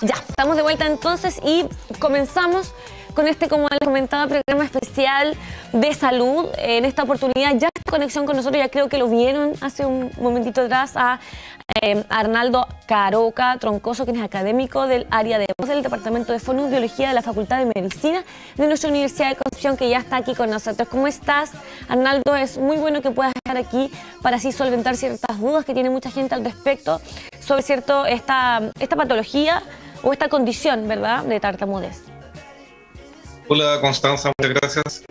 Ya, estamos de vuelta entonces y comenzamos con este, como les comentaba, programa especial de salud. En esta oportunidad ya está conexión con nosotros, ya creo que lo vieron hace un momentito atrás, a Arnaldo Caroca Troncoso, quien es académico del área de voz del Departamento de Fonoaudiología de la Facultad de Medicina de nuestra Universidad de Concepción, que ya está aquí con nosotros. ¿Cómo estás, Arnaldo? Es muy bueno que puedas estar aquí para así solventar ciertas dudas que tiene mucha gente al respecto sobre esta patología o esta condición, ¿verdad?, de tartamudez. Hola Constanza, muchas gracias.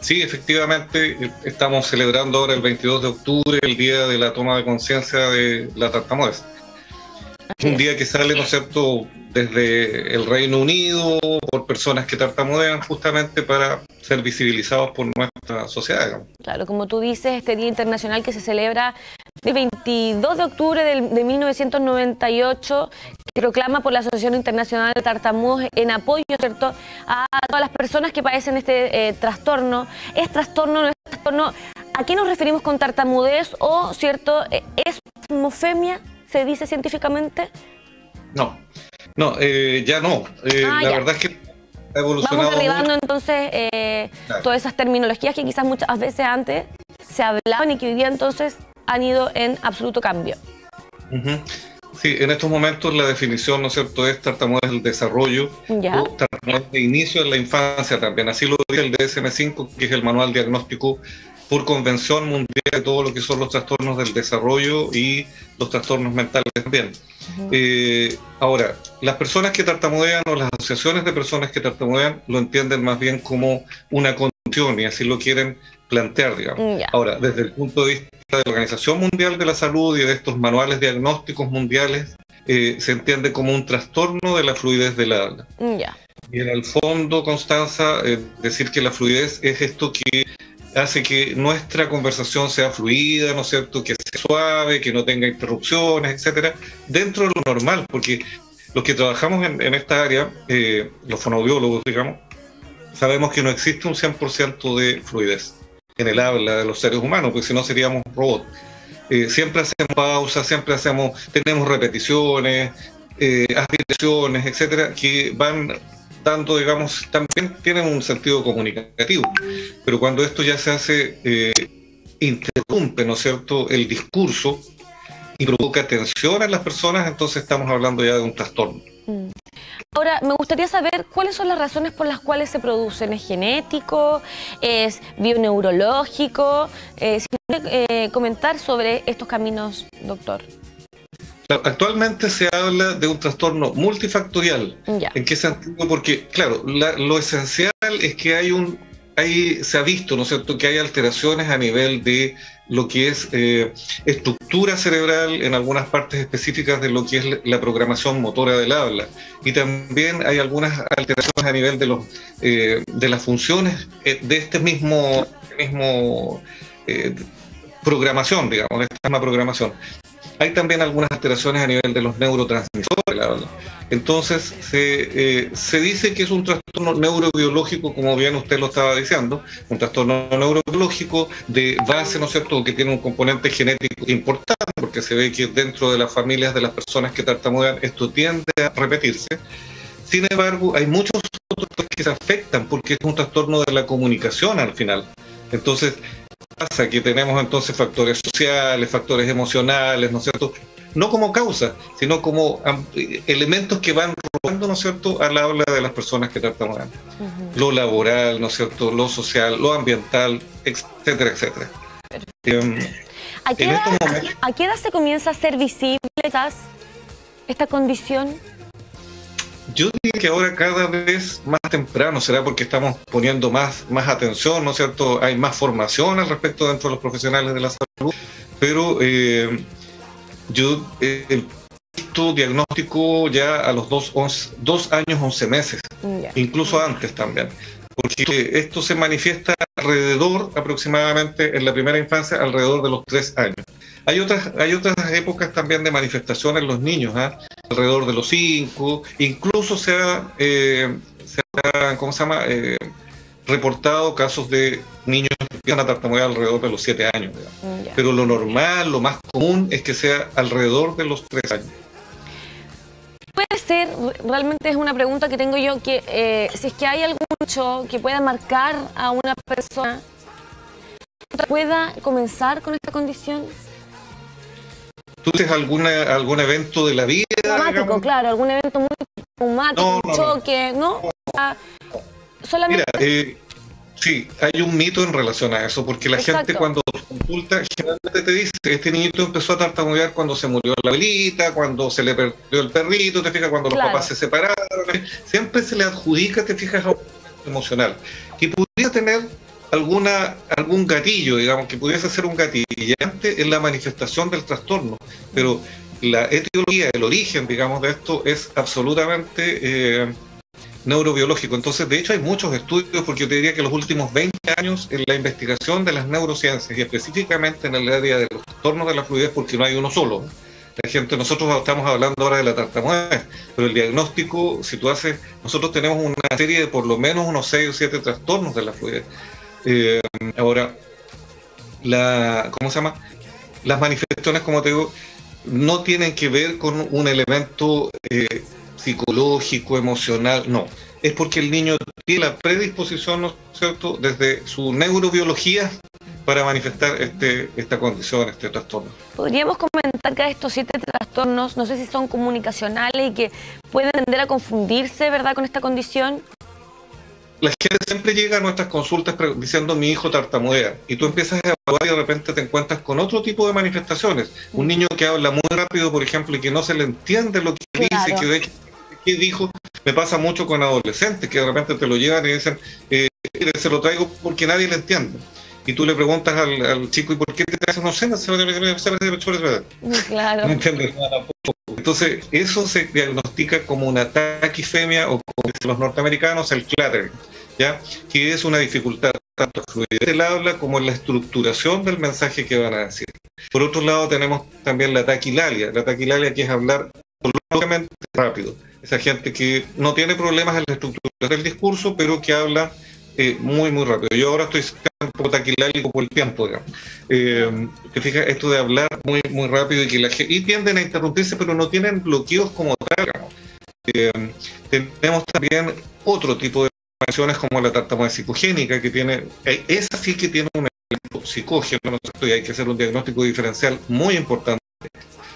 Sí, efectivamente, estamos celebrando ahora el 22 de octubre, el día de la toma de conciencia de la tartamudez. Un día que sale, ¿no es cierto?, desde el Reino Unido, por personas que tartamudean, justamente para ser visibilizados por nuestra sociedad, digamos. Claro, como tú dices, este Día Internacional que se celebra el 22 de octubre de 1998, que proclama por la Asociación Internacional de Tartamudos en apoyo, ¿cierto?, a todas las personas que padecen este trastorno. ¿Es trastorno, no es trastorno? ¿A qué nos referimos con tartamudez? ¿O, cierto, es mofemia, se dice científicamente? No, ya no. La verdad es que ha evolucionado. Vamos derribando mucho. entonces Claro. todas esas terminologías que quizás muchas veces antes se hablaban y que hoy día entonces han ido en absoluto cambio. Ujú. Sí, en estos momentos la definición, ¿no es cierto?, es tartamudez del desarrollo Ya. o tartamudez de inicio en la infancia también. Así lo dice el DSM-5, que es el manual diagnóstico por convención mundial de todo lo que son los trastornos del desarrollo y los trastornos mentales también. Ahora, las personas que tartamudean o las asociaciones de personas que tartamudean lo entienden más bien como una condición y así lo quieren plantear, digamos. Ya. Ahora, desde el punto de vista de la Organización Mundial de la Salud y de estos manuales diagnósticos mundiales, se entiende como un trastorno de la fluidez del habla. Ya. Y en el fondo, Constanza, decir que la fluidez es esto que hace que nuestra conversación sea fluida, ¿no es cierto?, que sea suave, que no tenga interrupciones, etcétera, dentro de lo normal, porque los que trabajamos en esta área, los fonoaudiólogos, digamos, sabemos que no existe un 100% de fluidez en el habla de los seres humanos, porque si no seríamos robots. Siempre hacemos pausas, tenemos repeticiones, aspiraciones, etcétera, que van dando, digamos, también tienen un sentido comunicativo, pero cuando esto ya se hace, interrumpe, ¿no es cierto?, el discurso y provoca tensión en las personas, entonces estamos hablando ya de un trastorno. Ahora, me gustaría saber cuáles son las razones por las cuales se producen. ¿Es genético? ¿Es bioneurológico? Si puede comentar sobre estos caminos, doctor. Actualmente se habla de un trastorno multifactorial. Ya. ¿En qué sentido? Porque, claro, lo esencial es que se ha visto, ¿no es cierto?, que hay alteraciones a nivel de lo que es estructura cerebral en algunas partes específicas de lo que es la programación motora del habla. Y también hay algunas alteraciones a nivel de las funciones de este mismo programación, digamos, de esta misma programación. Hay también algunas alteraciones a nivel de los neurotransmisores del habla. Entonces, se dice que es un trastorno neurobiológico, como bien usted lo estaba diciendo, un trastorno neurobiológico de base, ¿no es cierto?, que tiene un componente genético importante, porque se ve que dentro de las familias de las personas que tartamudean esto tiende a repetirse. Sin embargo, hay muchos otros que se afectan porque es un trastorno de la comunicación al final. Entonces, pasa que tenemos entonces factores sociales, factores emocionales, ¿no es cierto?, no como causa, sino como elementos que van robando, ¿no es cierto?, al habla de las personas que tartamudean. Lo laboral, ¿no es cierto?, lo social, lo ambiental, etcétera, etcétera. ¿A qué edad se comienza a ser visible esta condición? Yo diría que ahora cada vez más temprano, será porque estamos poniendo más atención, ¿no es cierto? Hay más formación al respecto dentro de los profesionales de la salud, pero yo he visto diagnóstico ya a los 2 años, 11 meses, incluso antes también, porque esto se manifiesta alrededor, aproximadamente en la primera infancia, alrededor de los 3 años. Hay otras épocas también de manifestación en los niños, alrededor de los 5, incluso se ha reportado casos de niños que empiezan a tartamudear alrededor de los 7 años. Pero lo normal, lo más común es que sea alrededor de los 3 años. Puede ser, realmente es una pregunta que tengo yo, que si es que hay algún hecho que pueda marcar a una persona, pueda comenzar con esta condición. ¿Tú dices algún evento de la vida? Traumático, digamos? claro, algún evento muy traumático, un choque, ¿no? Solamente... Mira, sí, hay un mito en relación a eso, porque la gente cuando consulta generalmente te dice, este niñito empezó a tartamudear cuando se murió la abuelita, cuando se le perdió el perrito, te fijas, cuando los papás se separaron, siempre se le adjudica, te fijas, a un emocional, que pudiera tener algún gatillo, digamos, que pudiese ser un gatillante en la manifestación del trastorno, pero la etiología, el origen, digamos, de esto es absolutamente neurobiológico. Entonces, de hecho, hay muchos estudios, porque yo te diría que los últimos 20 años en la investigación de las neurociencias, y específicamente en el área de los trastornos de la fluidez, porque no hay uno solo. Nosotros estamos hablando ahora de la tartamudez, pero el diagnóstico, si tú haces, nosotros tenemos una serie de por lo menos unos 6 o 7 trastornos de la fluidez. Ahora, ¿cómo se llama? Las manifestaciones, como te digo, no tienen que ver con un elemento psicológico, emocional, no. Es porque el niño tiene la predisposición, ¿no es cierto?, desde su neurobiología para manifestar esta condición, este trastorno. Podríamos comentar que estos 7 trastornos, no sé si son comunicacionales y que pueden tender a confundirse, ¿verdad?, con esta condición. La gente siempre llega a nuestras consultas diciendo mi hijo tartamudea, y tú empiezas a evaluar y de repente te encuentras con otro tipo de manifestaciones. Un niño que habla muy rápido, por ejemplo, y que no se le entiende lo que dice, que de hecho, ¿qué dijo? Me pasa mucho con adolescentes que de repente te lo llevan y dicen, se lo traigo porque nadie le entiende. Y tú le preguntas al chico, ¿y por qué te traes? No sé, claro. No entiendes nada tampoco. Entonces, eso se diagnostica como una taquifemia, o como dicen los norteamericanos, el cluttering, ¿ya? Que es una dificultad tanto en fluidez del habla como en la estructuración del mensaje que van a decir. Por otro lado, tenemos también la taquilalia que es hablar prolongadamente rápido. Esa gente que no tiene problemas en la estructura del discurso, pero que habla muy, muy rápido. Yo ahora estoy un poco taquilálico por el tiempo, digamos. Te fijas, esto de hablar muy, muy rápido y tienden a interrumpirse, pero no tienen bloqueos como tal, digamos. Tenemos también otro tipo de manifestaciones como la tartamudez psicogénica, que tiene, esa sí que tiene un elemento psicógeno, ¿no es cierto? Y hay que hacer un diagnóstico diferencial muy importante.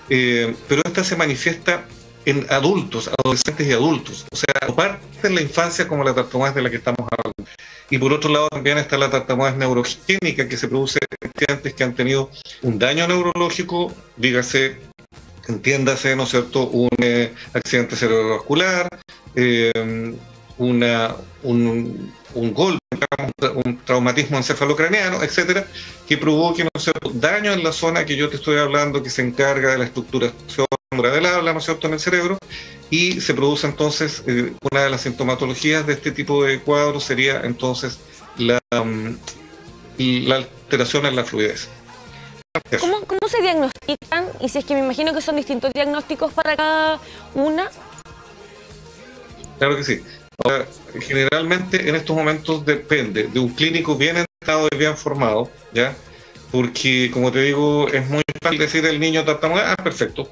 Pero esta se manifiesta en adultos, adolescentes y adultos, o sea, aparte de la infancia como la tartamudez de la que estamos hablando. Y por otro lado también está la tartamudez neurogénica, que se produce en estudiantes que han tenido un daño neurológico, dígase, entiéndase, ¿no es cierto?, un accidente cerebrovascular, un golpe, un traumatismo encefalocraneano, etcétera, que provoque, ¿no es cierto?, daño en la zona que yo te estoy hablando, que se encarga de la estructuración del habla, ¿no es cierto?, en el cerebro, y se produce entonces, una de las sintomatologías de este tipo de cuadros sería entonces la alteración en la fluidez. ¿Cómo se diagnostican? Y si es que me imagino que son distintos diagnósticos para cada una. Claro que sí. Ahora, generalmente en estos momentos depende de un clínico bien entrenado y bien formado, ¿ya? Porque, como te digo, es muy fácil decir el niño tartamudea, perfecto.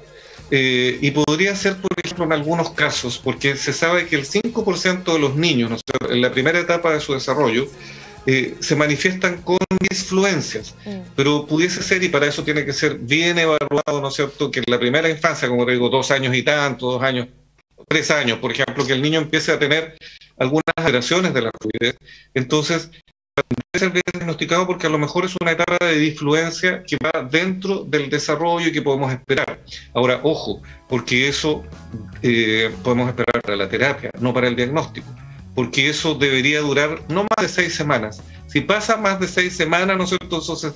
Y podría ser, por ejemplo, en algunos casos, porque se sabe que el 5% de los niños, ¿no es cierto?, en la primera etapa de su desarrollo, se manifiestan con disfluencias, pero pudiese ser, y para eso tiene que ser bien evaluado, ¿no es cierto?, que en la primera infancia, como te digo, 2 años y tanto, 2 años, 3 años, por ejemplo, que el niño empiece a tener algunas alteraciones de la fluidez, entonces debe ser bien diagnosticado, porque a lo mejor es una etapa de disfluencia que va dentro del desarrollo y que podemos esperar. Ahora, ojo, porque eso podemos esperar para la terapia, no para el diagnóstico, porque eso debería durar no más de 6 semanas. Si pasa más de 6 semanas, ¿no es cierto?, entonces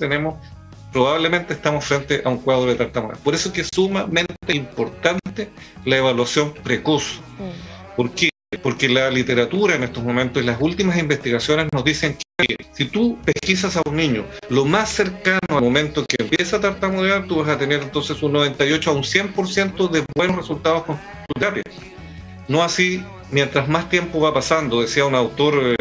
probablemente estamos frente a un cuadro de tartamudez. Por eso es que es sumamente importante la evaluación precoz. ¿Por qué? Porque la literatura en estos momentos y las últimas investigaciones nos dicen que si tú pesquisas a un niño lo más cercano al momento que empieza a tartamudear, tú vas a tener entonces un 98 a un 100% de buenos resultados con tu terapia. No así, mientras más tiempo va pasando, decía un autor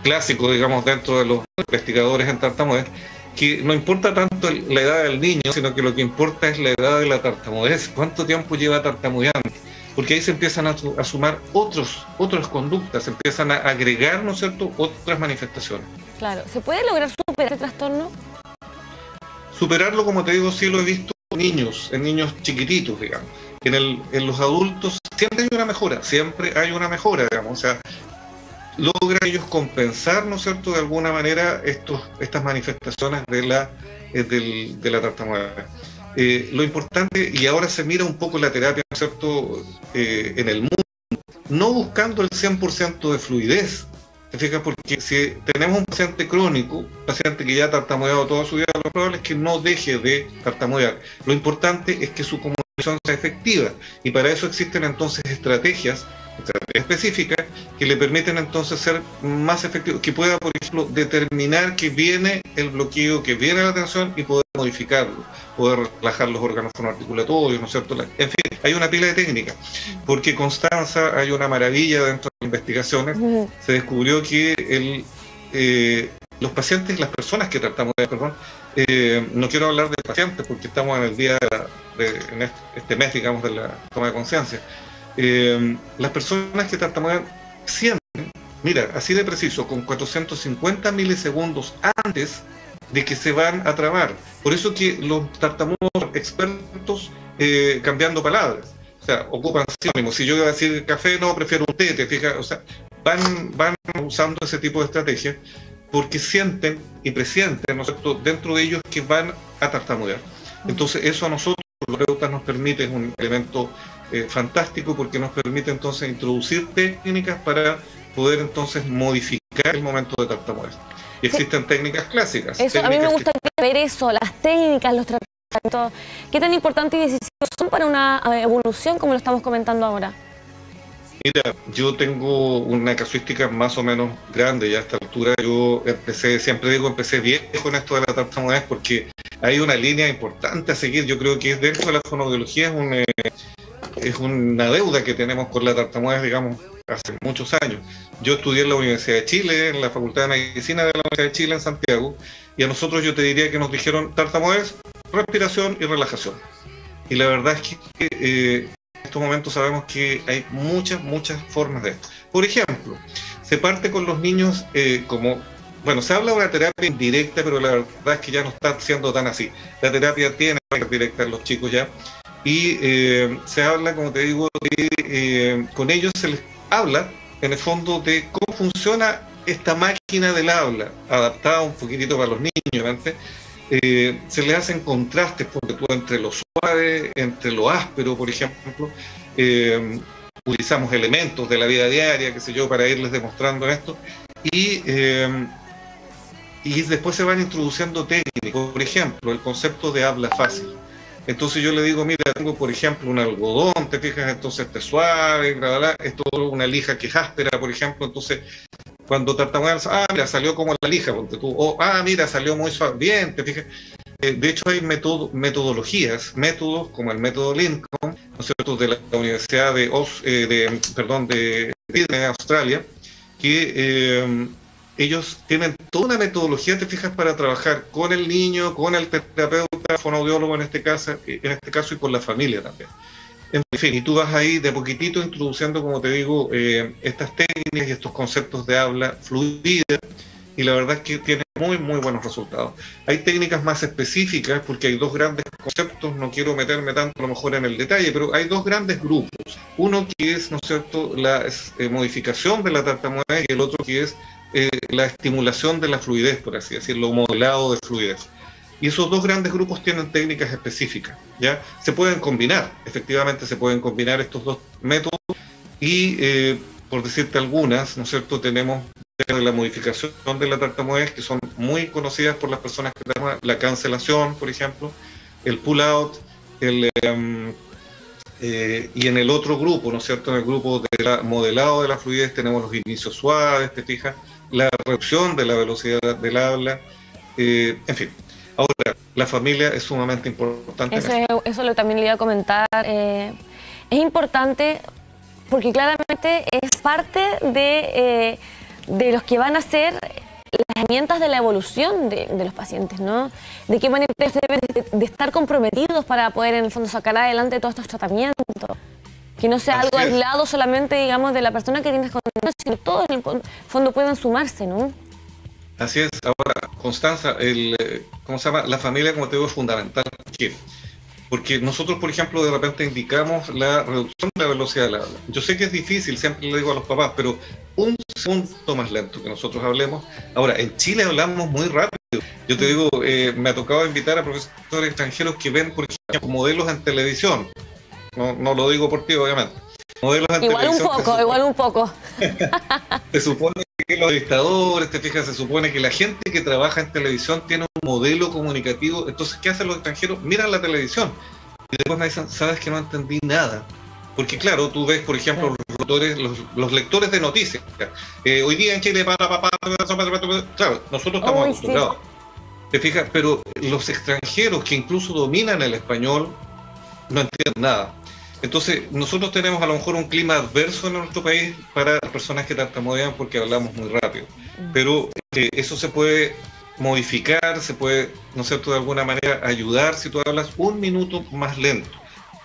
clásico, digamos, dentro de los investigadores en tartamudez, que no importa tanto la edad del niño, sino que lo que importa es la edad de la tartamudez, cuánto tiempo lleva tartamudeando. porque ahí se empiezan a sumar otras conductas, se empiezan a agregar, ¿no es cierto?, otras manifestaciones. Claro, ¿se puede lograr superar este trastorno? Superarlo, como te digo, sí lo he visto en niños chiquititos, digamos. En los adultos siempre hay una mejora, digamos, o sea, logran ellos compensar, ¿no es cierto?, de alguna manera estas manifestaciones de la tartamudez. Lo importante, y ahora se mira un poco la terapia, ¿no es cierto?, en el mundo, no buscando el 100% de fluidez. ¿Te fijas? Porque si tenemos un paciente crónico, un paciente que ya ha tartamudeado toda su vida, lo probable es que no deje de tartamudear. Lo importante es que su comunicación sea efectiva, y para eso existen entonces estrategias específicas que le permiten entonces ser más efectivos, que pueda, por ejemplo, determinar que viene el bloqueo, que viene la tensión, y poder modificarlo, poder relajar los órganos fonoarticulatorios, ¿no es cierto? En fin, hay una pila de técnicas, porque Constanza, hay una maravilla dentro de las investigaciones. Se descubrió que los pacientes, las personas que tratamos no quiero hablar de pacientes porque estamos en el día en este mes, digamos, de la toma de conciencia. Las personas que tartamudean sienten, mira, así de preciso, con 450 milisegundos antes de que se van a trabar. Por eso que los tartamudos expertos cambiando palabras, o sea, ocupan sinónimos. Si yo iba a decir café, no, prefiero un té, ¿te fijas? O sea, van usando ese tipo de estrategias porque sienten y presienten, ¿no es cierto?, dentro de ellos que van a tartamudear. Entonces eso a nosotros, los terapeutas, nos permite, es un elemento fantástico, porque nos permite entonces introducir técnicas para poder entonces modificar el momento de tartamudez. Y existen técnicas clásicas. Eso, a mí me gusta ver eso, las técnicas, los tratamientos. ¿Qué tan importantes y decisivos son para una evolución como lo estamos comentando ahora? Mira, yo tengo una casuística más o menos grande ya a esta altura. Yo empecé viejo en esto de la tartamudez porque hay una línea importante a seguir. Yo creo que dentro de la fonoaudiología es una deuda que tenemos con la tartamudez, digamos, hace muchos años. Yo estudié en la Universidad de Chile, en la Facultad de Medicina de la Universidad de Chile en Santiago, y a nosotros yo te diría que nos dijeron tartamudez, respiración y relajación. Y la verdad es que en estos momentos sabemos que hay muchas formas de esto. Por ejemplo, se parte con los niños bueno, se habla de una terapia indirecta, pero la verdad es que ya no está siendo tan así. La terapia tiene terapia directa en los chicos ya, y se habla, como te digo, con ellos se les habla, en el fondo, de cómo funciona esta máquina del habla, adaptada un poquitito para los niños, obviamente. Se les hacen contrastes, porque tú, entre lo suave, entre lo áspero, por ejemplo, utilizamos elementos de la vida diaria, qué sé yo, para irles demostrando esto, y después se van introduciendo técnicas, por ejemplo, el concepto de habla fácil. Entonces yo le digo, mira, tengo por ejemplo un algodón, te fijas, entonces este suave, bla, bla, bla. Esto una lija que es áspera, por ejemplo, entonces cuando tartamudeas, mira, salió como la lija, ponte tú, o mira, salió muy suave, bien, te fijas. De hecho hay metodologías, métodos como el método Lincoln, ¿no es cierto?, de la Universidad de Australia, que ellos tienen toda una metodología, te fijas, para trabajar con el niño, con el terapeuta, fonoaudiólogo en este caso, y con la familia también. En fin, y tú vas ahí de poquitito introduciendo, como te digo, estas técnicas y estos conceptos de habla fluida, y la verdad es que tiene muy buenos resultados. Hay técnicas más específicas, porque hay dos grandes conceptos, no quiero meterme tanto a lo mejor en el detalle, pero hay dos grandes grupos. Uno que es, ¿no es cierto?, la modificación de la tartamudez, y el otro que es la estimulación de la fluidez, por así decirlo, modelado de fluidez. Y esos dos grandes grupos tienen técnicas específicas, ¿ya? Se pueden combinar, efectivamente se pueden combinar estos dos métodos, y por decirte algunas, ¿no es cierto?, tenemos la modificación de la tartamudez, que son muy conocidas por las personas que tenemos, la cancelación, por ejemplo, el pull-out, y en el otro grupo, ¿no es cierto?, en el grupo de modelado de la fluidez, tenemos los inicios suaves, te fijas, la reducción de la velocidad del habla, en fin. Ahora, la familia es sumamente importante. Eso también le iba a comentar. Es importante porque claramente es parte de los que van a ser las herramientas de la evolución de los pacientes, ¿no? De qué manera deben de estar comprometidos para poder, en el fondo, sacar adelante todos estos tratamientos. Que no sea Así algo es. aislado solamente, digamos, de la persona que tienes contacto, sino que todos en el fondo puedan sumarse, ¿no? Así es. Ahora, Constanza, ¿cómo se llama? La familia, como te digo, es fundamental. ¿Por qué? Porque nosotros, por ejemplo, de repente indicamos la reducción de la velocidad del habla. Yo sé que es difícil, siempre le digo a los papás, pero un segundo más lento que nosotros hablemos. Ahora, en Chile hablamos muy rápido. Yo te digo, me ha tocado invitar a profesores extranjeros que ven, por ejemplo, modelos en televisión. No lo digo por ti, obviamente. Modelos en Igual un televisión. poco. Se supone que los dictadores, te fijas, se supone que la gente que trabaja en televisión tiene un modelo comunicativo. Entonces, ¿qué hacen los extranjeros? Miran la televisión y después me dicen, sabes que no entendí nada. Porque claro, tú ves, por ejemplo, los lectores de noticias. Hoy día en Chile, claro, nosotros estamos acostumbrados. Te fijas, pero los extranjeros que incluso dominan el español no entienden nada. Entonces, nosotros tenemos a lo mejor un clima adverso en nuestro país para las personas que tartamudean porque hablamos muy rápido. Pero eso se puede modificar, se puede, ¿no es cierto?, de alguna manera ayudar si tú hablas un minuto más lento.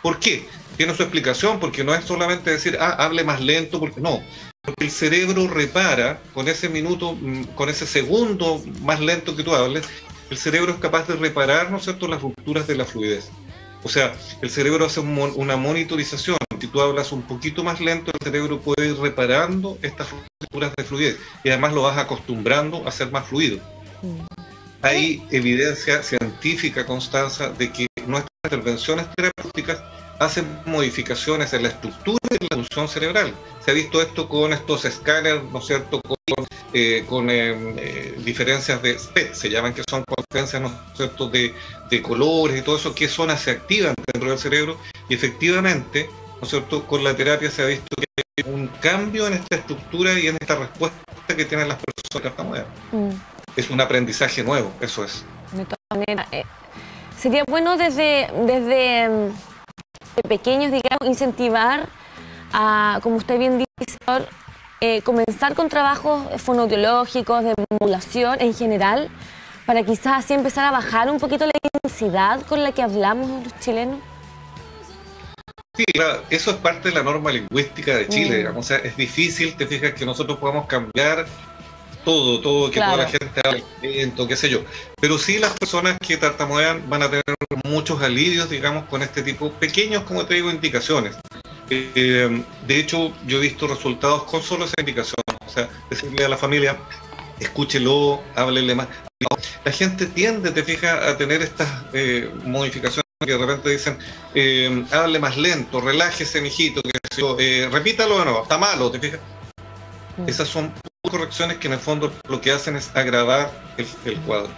¿Por qué? Tiene su explicación, porque no es solamente decir, hable más lento, porque no. Porque el cerebro repara con ese minuto, con ese segundo más lento que tú hables, el cerebro es capaz de reparar, ¿no es cierto?, las rupturas de la fluidez. O sea, el cerebro hace una monitorización. Si tú hablas un poquito más lento, el cerebro puede ir reparando estas rupturas de fluidez y además lo vas acostumbrando a ser más fluido. Hay evidencia científica, Constanza, de que nuestras intervenciones terapéuticas hacen modificaciones en la estructura y la función cerebral. Se ha visto esto con estos escáneres, ¿no es cierto?, con diferencias de SPECT, se llaman, que son diferencias, ¿no es cierto?, de colores y todo eso, qué zonas se activan dentro del cerebro, y efectivamente, ¿no es cierto?, con la terapia se ha visto que hay un cambio en esta estructura y en esta respuesta que tienen las personas que tartamudean. Es un aprendizaje nuevo, eso es. De todas maneras, sería bueno desde pequeños, digamos, incentivar a, como usted bien dice, comenzar con trabajos fonoaudiológicos, de modulación en general, para quizás así empezar a bajar un poquito la intensidad con la que hablamos los chilenos. Sí, claro, eso es parte de la norma lingüística de Chile, digamos. O sea, es difícil, te fijas, que nosotros podamos cambiar todo, que claro, toda la gente hable lento, qué sé yo. Pero sí, las personas que tartamudean van a tener muchos alivios, digamos, con este tipo pequeños, como te digo, indicaciones. De hecho, yo he visto resultados con solo esa indicación. O sea, decirle a la familia, escúchelo, háblele más. La gente tiende, te fijas, a tener estas modificaciones que de repente dicen, hable más lento, relájese, mijito, repítalo de nuevo, está malo, te fijas. Esas son correcciones que en el fondo lo que hacen es agravar el cuadro.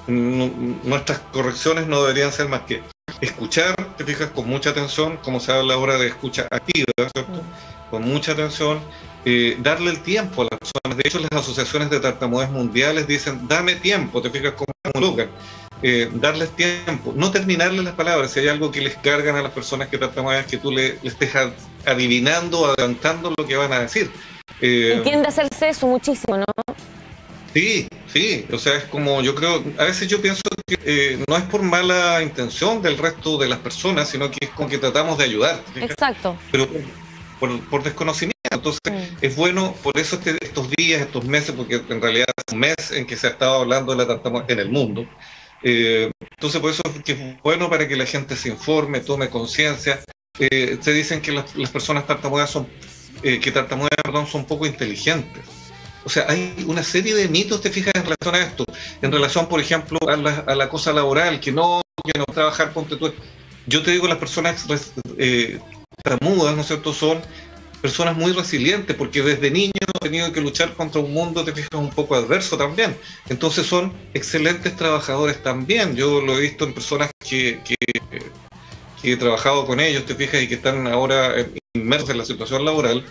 Nuestras correcciones no deberían ser más que escuchar, te fijas, con mucha atención, como se habla ahora de escucha activa, ¿cierto? Con mucha atención, darle el tiempo a las personas. De hecho, las asociaciones de tartamudez mundiales dicen, dame tiempo, te fijas como locan. Darles tiempo, no terminarles las palabras. Si hay algo que les cargan a las personas que tartamudean, es que tú le estés adivinando, adelantando lo que van a decir. Y tiende a hacerse eso muchísimo, ¿no? Sí, o sea, es como, yo creo, a veces yo pienso que no es por mala intención del resto de las personas, sino que es como que tratamos de ayudar. ¿Fíjate? Exacto. Pero por desconocimiento. Entonces, es bueno, por eso estos días, estos meses, porque en realidad es un mes en que se ha estado hablando de la tartamudez en el mundo. Entonces, por eso es que es bueno para que la gente se informe, tome conciencia. Se dicen que las personas tartamudeas son poco inteligentes. O sea, hay una serie de mitos, te fijas, en relación a esto. En relación, por ejemplo, a la cosa laboral, que no trabajar, ponte tú. Yo te digo, las personas tartamudas, ¿no es cierto?, son personas muy resilientes, porque desde niños han tenido que luchar contra un mundo, te fijas, un poco adverso también. Entonces son excelentes trabajadores también. Yo lo he visto en personas que he trabajado con ellos, te fijas, y que están ahora inmersos en la situación laboral,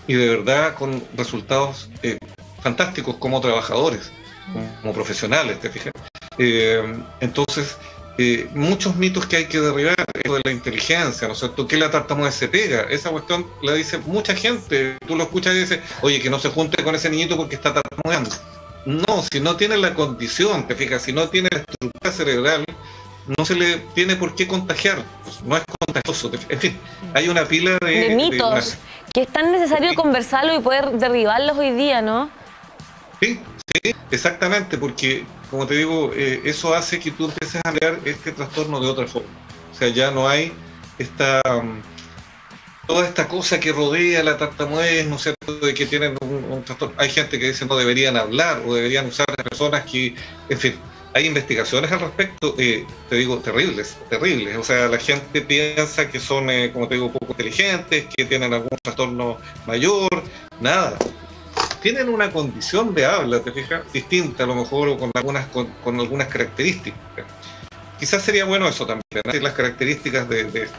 y de verdad con resultados fantásticos como trabajadores, como profesionales, te fijas. Entonces, muchos mitos que hay que derribar, eso de la inteligencia, ¿no es cierto? Que la tartamudez se pega, esa cuestión la dice mucha gente. Tú lo escuchas y dices, oye, que no se junte con ese niñito porque está tartamudeando. No, si no tiene la condición, te fijas, si no tiene la estructura cerebral no se le tiene por qué contagiar, pues, no es contagioso. En fin, hay una pila de mitos que es tan necesario conversarlo y poder derribarlos hoy día, ¿no? Sí, sí, exactamente, porque, como te digo, eso hace que tú empieces a mirar este trastorno de otra forma. O sea, ya no hay toda esta cosa que rodea la tartamudez, ¿no es cierto?, de que tienen un trastorno. Hay gente que dice no deberían hablar o deberían usar personas que, en fin, hay investigaciones al respecto, te digo, terribles. O sea, la gente piensa que son, como te digo, poco inteligentes, que tienen algún trastorno mayor, nada. Tienen una condición de habla, te fijas, distinta a lo mejor, o con algunas características. Quizás sería bueno eso también, ¿no? Las características de esto.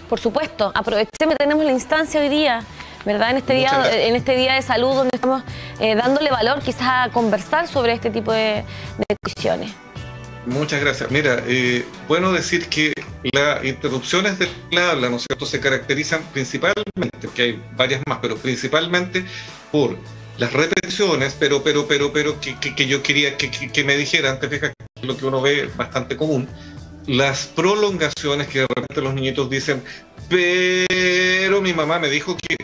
Por supuesto, aprovechemos que tenemos la instancia hoy día, ¿verdad? En este día de salud, donde estamos dándole valor quizás a conversar sobre este tipo de cuestiones. Muchas gracias. Mira, bueno decir que las interrupciones de la habla, ¿no es cierto?, se caracterizan principalmente, porque hay varias más, pero principalmente por las repeticiones, pero que yo quería que me dijeran, te fijas, lo que uno ve bastante común, las prolongaciones que de repente los niñitos dicen, pero mi mamá me dijo que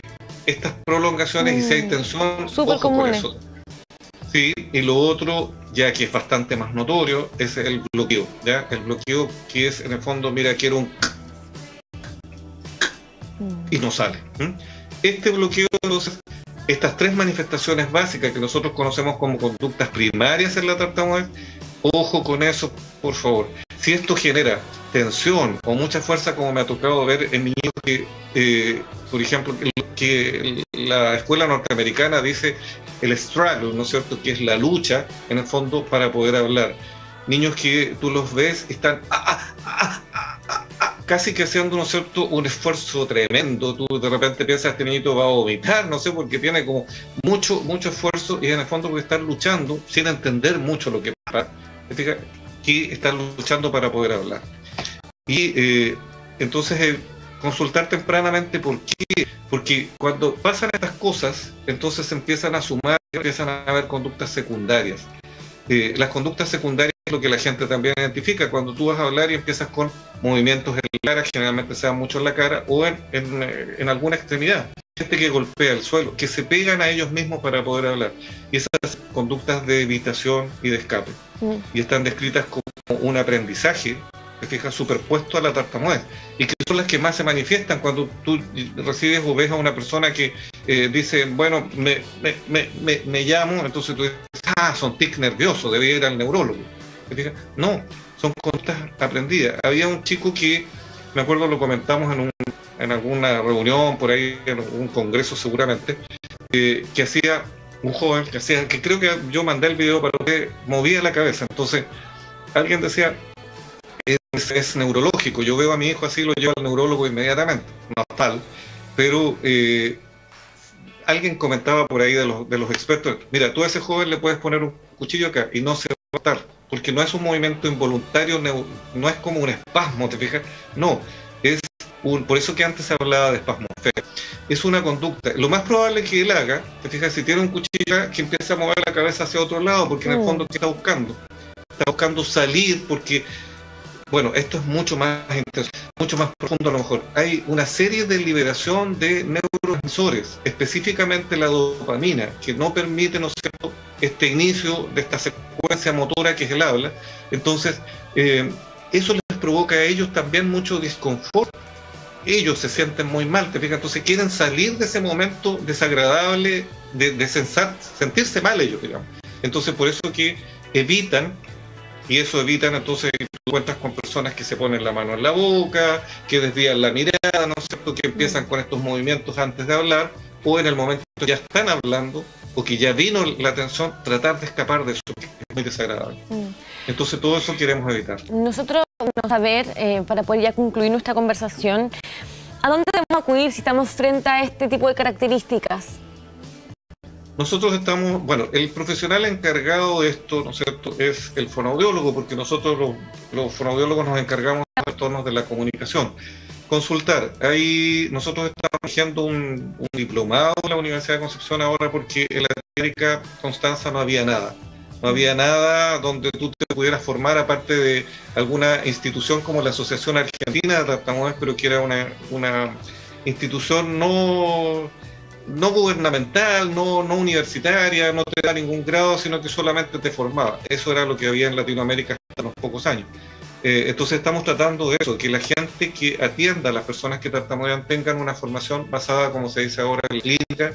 estas prolongaciones y si hay tensión, súper comunes. Por eso. Sí, y lo otro, ya que es bastante más notorio, es el bloqueo, ¿ya? El bloqueo que es, en el fondo, mira, quiero un y no sale. Este bloqueo, entonces, estas tres manifestaciones básicas que nosotros conocemos como conductas primarias en la tartamudez, ojo con eso, por favor. Si esto genera tensión o mucha fuerza, como me ha tocado ver en niños que, por ejemplo, que la escuela norteamericana dice el struggle, ¿no es cierto?, que es la lucha, en el fondo, para poder hablar. Niños que tú los ves, están casi que haciendo, ¿no es cierto?, un esfuerzo tremendo. Tú de repente piensas, este niñito va a vomitar, no sé, porque tiene como mucho esfuerzo, y en el fondo porque están luchando sin entender mucho lo que pasa, que están luchando para poder hablar. Y entonces consultar tempranamente. ¿Por qué? Porque cuando pasan estas cosas, entonces se empiezan a sumar, empiezan a haber conductas secundarias. Las conductas secundarias es lo que la gente también identifica. Cuando tú vas a hablar y empiezas con movimientos en la cara, generalmente se dan mucho en la cara o en alguna extremidad. Gente que golpea el suelo, que se pegan a ellos mismos para poder hablar. Y esas conductas de evitación y de escape. Y están descritas como un aprendizaje, te fijas, superpuesto a la tartamudez, y que son las que más se manifiestan cuando tú recibes o ves a una persona que dice, bueno, me llamo, entonces tú dices, son tics nerviosos, debería ir al neurólogo. ¿Te fijas? No, son conductas aprendidas. Había un chico que, me acuerdo, lo comentamos en alguna reunión, por ahí, en un congreso seguramente, que hacía un joven, que creo que yo mandé el video para que movía la cabeza. Entonces, alguien decía, es neurológico, yo veo a mi hijo así, lo llevo al neurólogo inmediatamente, no es tal, pero alguien comentaba por ahí de los expertos, mira, tú a ese joven le puedes poner un cuchillo acá y no se va a matar, porque no es un movimiento involuntario, no es como un espasmo, ¿te fijas? No, por eso que antes se hablaba de espasmo, es una conducta. Lo más probable que él haga, te fijas, si tiene un cuchillo, que empiece a mover la cabeza hacia otro lado, porque en el fondo, ¿qué está buscando? Está buscando salir, porque, bueno, esto es mucho más intenso, mucho más profundo a lo mejor. Hay una serie de liberación de neurotransmisores, específicamente la dopamina, que no permite, ¿no es cierto?, este inicio de esta secuencia motora que es el habla. Entonces, eso les provoca a ellos también mucho disconfort. Ellos se sienten muy mal, te fijas, entonces quieren salir de ese momento desagradable, de sentirse mal ellos, digamos. Entonces, por eso que evitan, entonces tú cuentas con personas que se ponen la mano en la boca, que desvían la mirada, ¿no es cierto?, que empiezan con estos movimientos antes de hablar, o en el momento que ya están hablando, o que ya vino la atención, tratar de escapar de eso, que es muy desagradable. Entonces todo eso queremos evitar. Nosotros vamos a ver, para poder ya concluir nuestra conversación, ¿a dónde debemos acudir si estamos frente a este tipo de características? Nosotros estamos, bueno, el profesional encargado de esto, ¿no es cierto?, es el fonoaudiólogo, porque nosotros los fonoaudiólogos nos encargamos de los trastornos de la comunicación. Consultar, ahí nosotros estamos haciendo un diplomado en la Universidad de Concepción ahora, porque en la técnica Constanza no había nada. no había nada donde tú te pudieras formar aparte de alguna institución como la Asociación Argentina de Tartamudeos, pero que era una institución no gubernamental, no universitaria, no te da ningún grado, sino que solamente te formaba. Eso era lo que había en Latinoamérica hasta unos pocos años. Entonces estamos tratando de eso, que la gente que atienda a las personas que tartamudean tengan una formación basada, como se dice ahora, en clínica,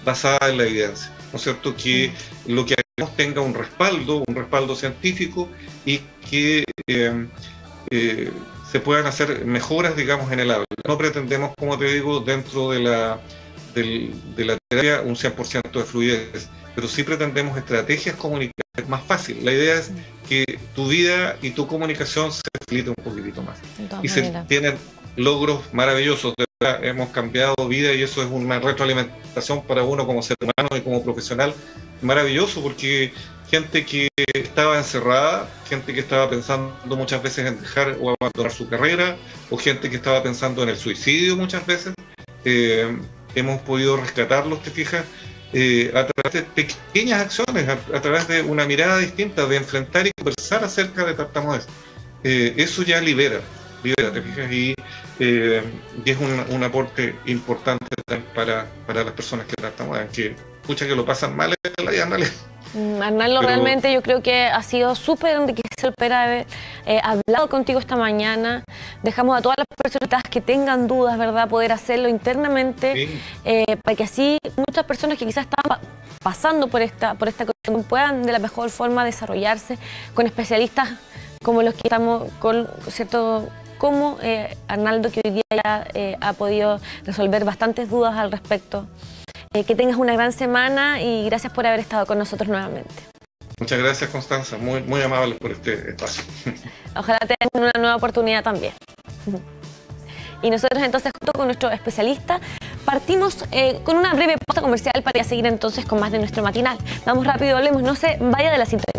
basada en la evidencia, ¿no es cierto? Que lo que hagamos tenga un respaldo científico y que se puedan hacer mejoras, digamos, en el habla. No pretendemos, como te digo, dentro de la terapia un 100% de fluidez, pero sí pretendemos estrategias comunicativas más fáciles. La idea es que tu vida y tu comunicación se facilite un poquitito más. Y se tienen logros maravillosos. De verdad, hemos cambiado vida y eso es una retroalimentación para uno como ser humano y como profesional maravilloso, porque gente que estaba encerrada, gente que estaba pensando muchas veces en dejar o abandonar su carrera, o gente que estaba pensando en el suicidio muchas veces, hemos podido rescatarlos, te fijas, a través de pequeñas acciones, a través de una mirada distinta, de enfrentar y conversar acerca de tartamudez. Eso ya libera, te fijas, y es un aporte importante para las personas que tartamudean, que que lo pasan mal en la vida, en realidad. Arnaldo, realmente yo creo que ha sido súper enriquecedor haber hablado contigo esta mañana. Dejamos a todas las personas que tengan dudas, ¿verdad?, poder hacerlo internamente, sí, para que así muchas personas que quizás están pasando por esta cuestión puedan de la mejor forma desarrollarse con especialistas como los que estamos con, ¿cierto?, como Arnaldo, que hoy día ya ha podido resolver bastantes dudas al respecto. Que tengas una gran semana y gracias por haber estado con nosotros nuevamente. Muchas gracias, Constanza, muy amable por este espacio. Ojalá tengan una nueva oportunidad también. Y nosotros entonces, junto con nuestro especialista, partimos con una breve pausa comercial para seguir entonces con más de nuestro matinal. Vamos rápido, volvemos, no se vaya de la sintonía.